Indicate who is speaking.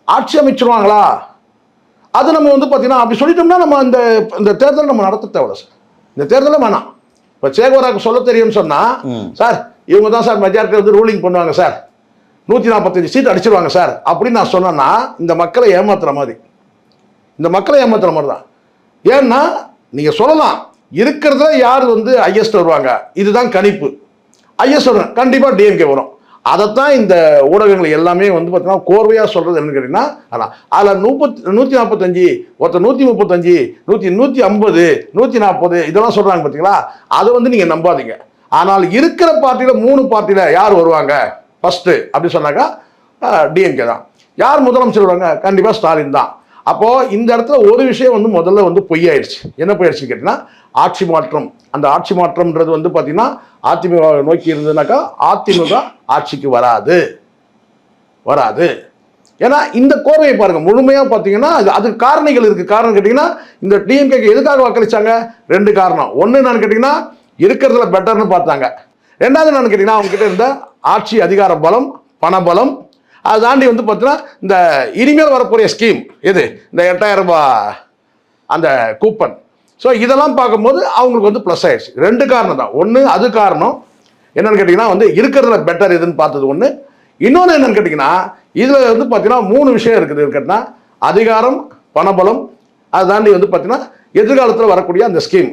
Speaker 1: ஆட்சி அமைச்சிருவாங்களா? அது நம்ம வந்து பார்த்தீங்கன்னா அப்படி சொல்லிட்டோம்னா நம்ம இந்த தேர்தல் நம்ம நடத்த தேவையில்ல சார். இந்த தேர்தலே வேணாம். இப்போ சேகோராக்கு சொல்ல தெரியும்னு சொன்னால், சார் இவங்க தான் சார் மெஜாரிட்டி வந்து ரூலிங் பண்ணுவாங்க சார், 145 சீட் அடிச்சிருவாங்க சார் அப்படின்னு நான் சொன்னேன்னா இந்த மக்களை ஏமாத்துற மாதிரி, இந்த மக்களை ஏமாத்துற மாதிரி தான். ஏன்னா நீங்கள் சொல்லலாம் இருக்கிறதுல யார் வந்து ஹையஸ்ட் வருவாங்க, இதுதான் கணிப்பு, ஹையஸ்ட் வரும் கண்டிப்பாக டிஎம்கே வரும். அதைத்தான் இந்த ஊடகங்கள் எல்லாமே வந்து பார்த்தீங்கன்னா கோர்வையாக சொல்கிறது என்னன்னு கேட்டிங்கன்னா, ஆனால் அதில் 145 ஒருத்தர் 135 150 140 இதெல்லாம் சொல்கிறாங்க பார்த்தீங்களா, அதை வந்து நீங்கள் நம்பாதீங்க. ஆனால் இருக்கிற பார்ட்டியில் 3 பார்ட்டியில் யார் வருவாங்க ஃபஸ்ட்டு அப்படி சொன்னாக்கா டிஎம்கே தான். யார் முதலமைச்சர் வருவாங்க? கண்டிப்பாக ஸ்டாலின் தான். அப்போது இந்த இடத்துல ஒரு விஷயம் வந்து முதல்ல வந்து பொய்யாயிடுச்சு. என்ன பொய்யாயிடுச்சுன்னு கேட்டிங்கன்னா, ஆட்சி மாற்றம். அந்த ஆட்சி மாற்றம்ன்றது வந்து பார்த்தீங்கன்னா அதிமுக நோக்கி இருந்ததுனாக்கா அதிமுக ஆட்சிக்கு வராது. ஏன்னா இந்த கோர்வையை பாருங்க முழுமையாக பார்த்தீங்கன்னா அதுக்கு காரணிகள் இருக்குது. காரணம் கேட்டிங்கன்னா இந்த டிஎம்கேக்கு எதுக்காக வாக்களிச்சாங்க? 2 காரணம். ஒன்று என்னன்னு கேட்டிங்கன்னா இருக்கிறதுல பெட்டர்னு பார்த்தாங்க. ரெண்டாவது என்னன்னு கேட்டிங்கன்னா அவங்க கிட்ட இருந்த ஆட்சி அதிகார பலம், பணபலம், அதை தாண்டி வந்து பார்த்தீங்கன்னா இந்த இனிமேல் வரக்கூடிய ஸ்கீம் எது, இந்த 8000 ரூபாய் அந்த கூப்பன். ஸோ இதெல்லாம் பார்க்கும்போது அவங்களுக்கு வந்து ப்ளஸ் ஆயிடுச்சு. 2 காரணம் தான். ஒன்று அது காரணம் என்னன்னு கேட்டிங்கன்னா வந்து இருக்கிறதுல பெட்டர் எதுன்னு பார்த்தது ஒன்று. இன்னொன்று என்னன்னு கேட்டிங்கன்னா இதில் வந்து பார்த்தீங்கன்னா 3 விஷயம் இருக்குது. கேட்டிங்கன்னா அதிகாரம், பணபலம், அதை தாண்டி வந்து பார்த்தீங்கன்னா எதிர்காலத்தில் வரக்கூடிய அந்த ஸ்கீம்.